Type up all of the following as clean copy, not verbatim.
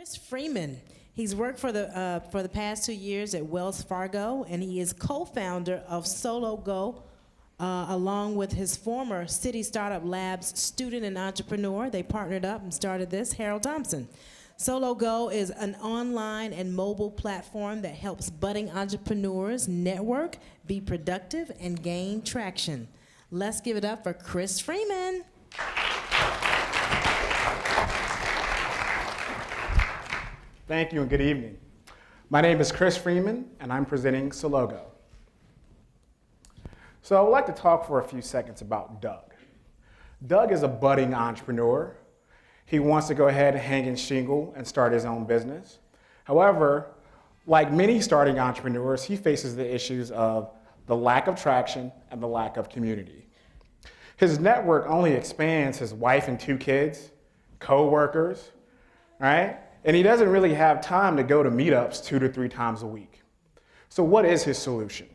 Chris Freeman. He's worked for the past 2 years at Wells Fargo, and he is co-founder of Sologo, along with his former City Startup Labs student and entrepreneur. They partnered up and started this, Harold Thompson. Sologo is an online and mobile platform that helps budding entrepreneurs network, be productive, and gain traction. Let's give it up for Chris Freeman. Thank you and good evening. My name is Chris Freeman, and I'm presenting Sologo. So I would like to talk for a few seconds about Doug. Doug is a budding entrepreneur. He wants to go ahead and hang his shingle and start his own business. However, like many starting entrepreneurs, he faces the issues of the lack of traction and the lack of community. His network only expands his wife and 2 kids, co-workers, right? And he doesn't really have time to go to meetups 2 to 3 times a week. So what is his solution?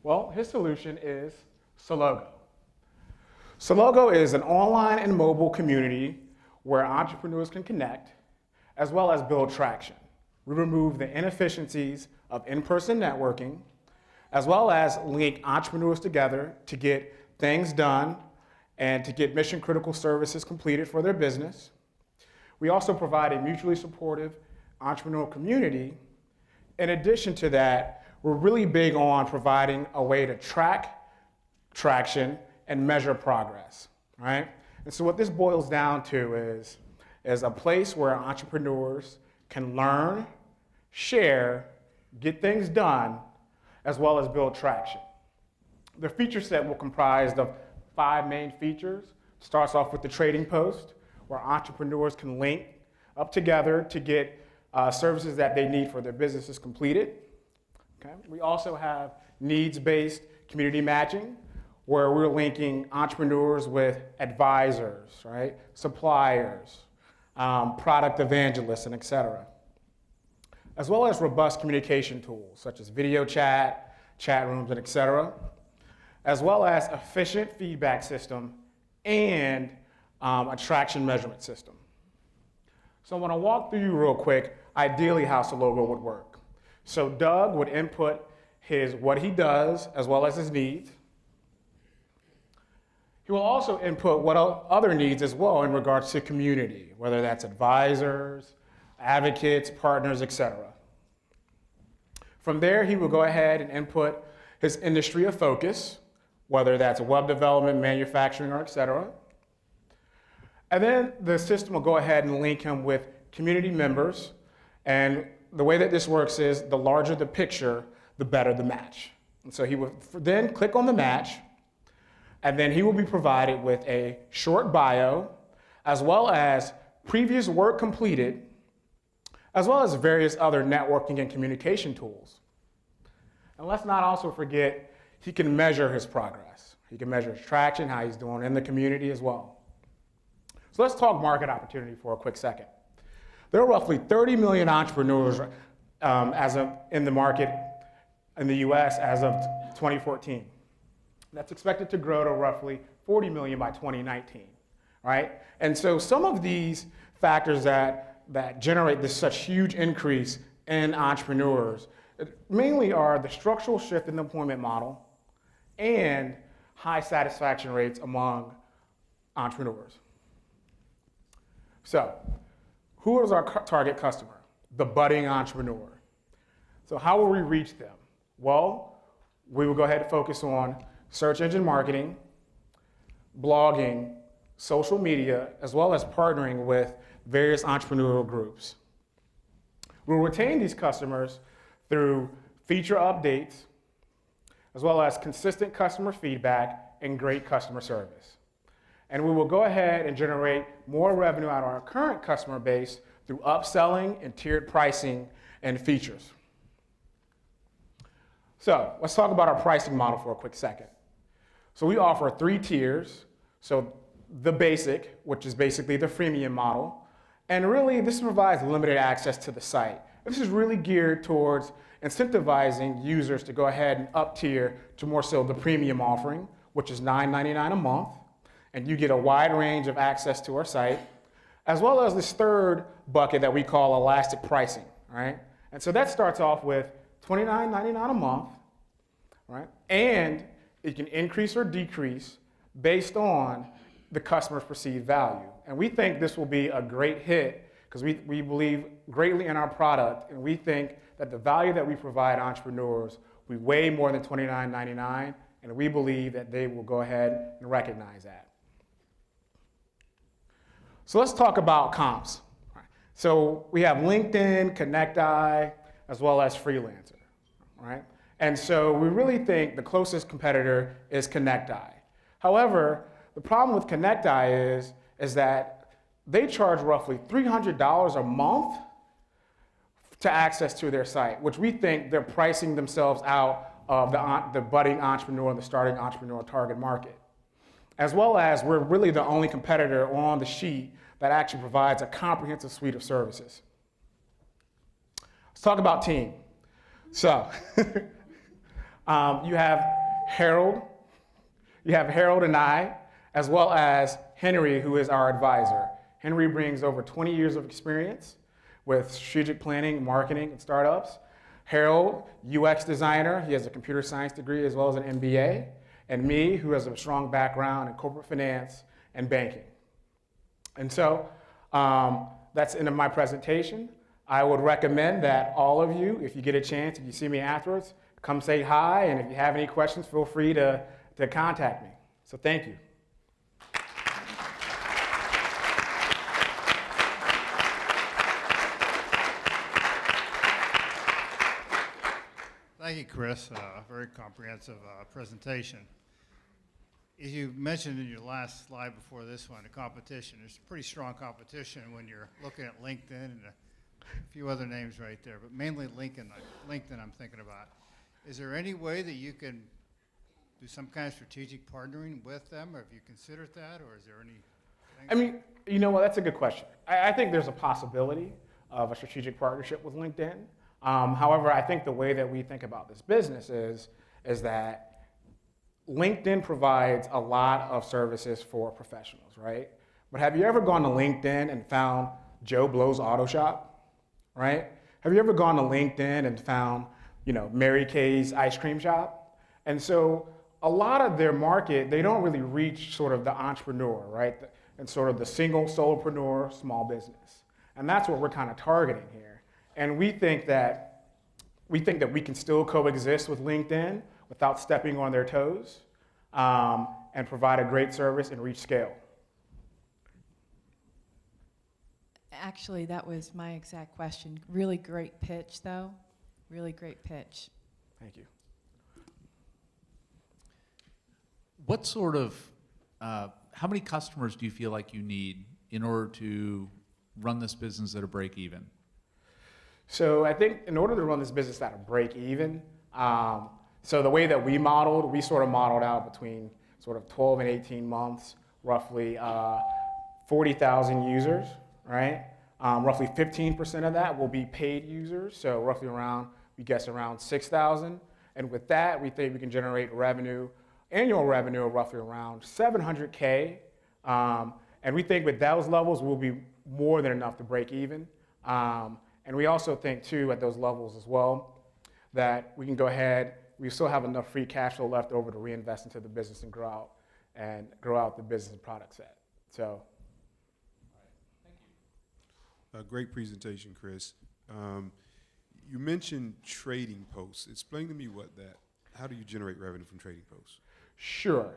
Well, his solution is Sologo. Sologo is an online and mobile community where entrepreneurs can connect, as well as build traction. We remove the inefficiencies of in-person networking, as well as link entrepreneurs together to get things done and to get mission-critical services completed for their business. We also provide a mutually supportive entrepreneurial community. In addition to that, we're really big on providing a way to track traction and measure progress, right? And so what this boils down to is a place where entrepreneurs can learn, share, get things done, as well as build traction. The feature set will comprise of 5 main features. Starts off with the trading post, where entrepreneurs can link up together to get services that they need for their businesses completed. Okay? We also have needs-based community matching, where we're linking entrepreneurs with advisors, right? Suppliers, product evangelists, and et cetera. As well as robust communication tools, such as video chat, chat rooms, and et cetera. As well as efficient feedback system and a traction measurement system. So I want to walk through you real quick, ideally how Sologo would work. So Doug would input what he does as well as his needs. He will also input what other needs as well in regards to community, whether that's advisors, advocates, partners, etc. From there, he will go ahead and input his industry of focus, whether that's web development, manufacturing, or etc. And then the system will go ahead and link him with community members. And the way that this works is the larger the picture, the better the match. And so he will then click on the match, and then he will be provided with a short bio, as well as previous work completed, as well as various other networking and communication tools. And let's not also forget, he can measure his progress. He can measure his traction, how he's doing in the community as well. So let's talk market opportunity for a quick second. There are roughly 30 million entrepreneurs in the market in the US as of 2014. That's expected to grow to roughly 40 million by 2019, right? And so some of these factors that generate this such huge increase in entrepreneurs mainly are the structural shift in the employment model and high satisfaction rates among entrepreneurs. So, who is our target customer? The budding entrepreneur. So how will we reach them? Well, we will go ahead and focus on search engine marketing, blogging, social media, as well as partnering with various entrepreneurial groups. We'll retain these customers through feature updates, as well as consistent customer feedback and great customer service. And we will go ahead and generate more revenue out of our current customer base through upselling and tiered pricing and features. So let's talk about our pricing model for a quick second. So we offer 3 tiers. So the basic, which is basically the freemium model. And really, this provides limited access to the site. This is really geared towards incentivizing users to go ahead and up tier to more so the premium offering, which is $9.99 a month. And you get a wide range of access to our site, as well as this third bucket that we call elastic pricing, right? And so that starts off with $29.99 a month, right? And it can increase or decrease based on the customer's perceived value. And we think this will be a great hit because we believe greatly in our product, and we think that the value that we provide entrepreneurs will be way more than $29.99, and we believe that they will go ahead and recognize that. So let's talk about comps. So we have LinkedIn, ConnectEye, as well as Freelancer, right? And so we really think the closest competitor is ConnectEye. However, the problem with ConnectEye is that they charge roughly $300 a month to access to their site, which we think they're pricing themselves out of the budding entrepreneur and the starting entrepreneur target market. As well as we're really the only competitor on the sheet that actually provides a comprehensive suite of services. Let's talk about team. So you have Harold and I, as well as Henry, who is our advisor. Henry brings over 20 years of experience with strategic planning, marketing, and startups. Harold, UX designer, he has a computer science degree as well as an MBA. And me, who has a strong background in corporate finance and banking. And so that's the end of my presentation. I would recommend that all of you, if you get a chance, if you see me afterwards, come say hi, and if you have any questions, feel free to contact me. So thank you. Thank you, Chris. Very comprehensive presentation. As you mentioned in your last slide before this one, the competition. There's pretty strong competition when you're looking at LinkedIn and a few other names right there, but mainly LinkedIn I'm thinking about. Is there any way that you can do some kind of strategic partnering with them, or have you considered that, or is there any? I mean, you know what, that's a good question. I think there's a possibility of a strategic partnership with LinkedIn. However, I think the way that we think about this business is that LinkedIn provides a lot of services for professionals, right? But have you ever gone to LinkedIn and found Joe Blow's Auto Shop, right? Have you ever gone to LinkedIn and found, Mary Kay's ice cream shop? And so a lot of their market, they don't really reach sort of the entrepreneur, right? And sort of the single solopreneur, small business. And that's what we're kind of targeting here. And we think that we can still coexist with LinkedIn without stepping on their toes, and provide a great service and reach scale. Actually, that was my exact question. Really great pitch, though. Really great pitch. Thank you. What sort of, how many customers do you feel like you need in order to run this business at a break even? So I think in order to run this business at a break even, so the way that we sort of modeled out between sort of 12 and 18 months, roughly 40,000 users, right? Roughly 15% of that will be paid users, so roughly around 6,000. And with that, we think we can generate annual revenue of roughly around $700K. And we think with those levels, we'll be more than enough to break even. And we also think too, at those levels as well, that we can go ahead, we still have enough free cash flow left over to reinvest into the business and grow out the business and product set. So. A great presentation, Chris. You mentioned trading posts. Explain to me how do you generate revenue from trading posts? Sure.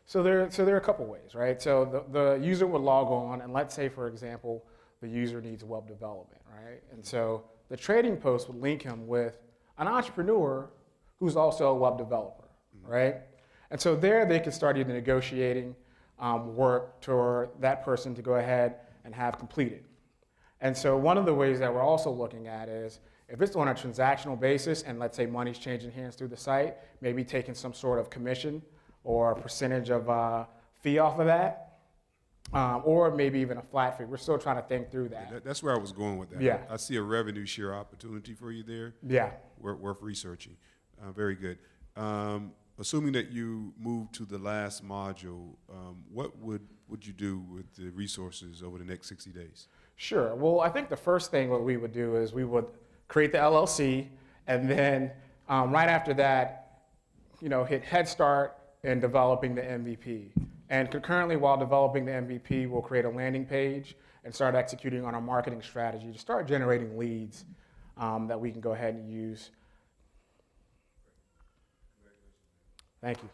So there are a couple ways, right? So the user would log on, and let's say, for example, the user needs web development, right? And so the trading post would link him with an entrepreneur who's also a web developer, right? And so there they can start either negotiating work for that person to go ahead and have completed. And so one of the ways that we're also looking at is if it's on a transactional basis and let's say money's changing hands through the site, maybe taking some sort of commission or a percentage of fee off of that, or maybe even a flat fee. We're still trying to think through that. Yeah, that's where I was going with that. Yeah. I see a revenue share opportunity for you there. Yeah. Worth researching. Very good. assuming that you move to the last module, what would you do with the resources over the next 60 days? Sure. Well, I think the first thing what we would do is we would create the LLC, and then right after that, hit Head Start in developing the MVP. And concurrently, while developing the MVP, we'll create a landing page and start executing on our marketing strategy to start generating leads that we can go ahead and use. Thank you.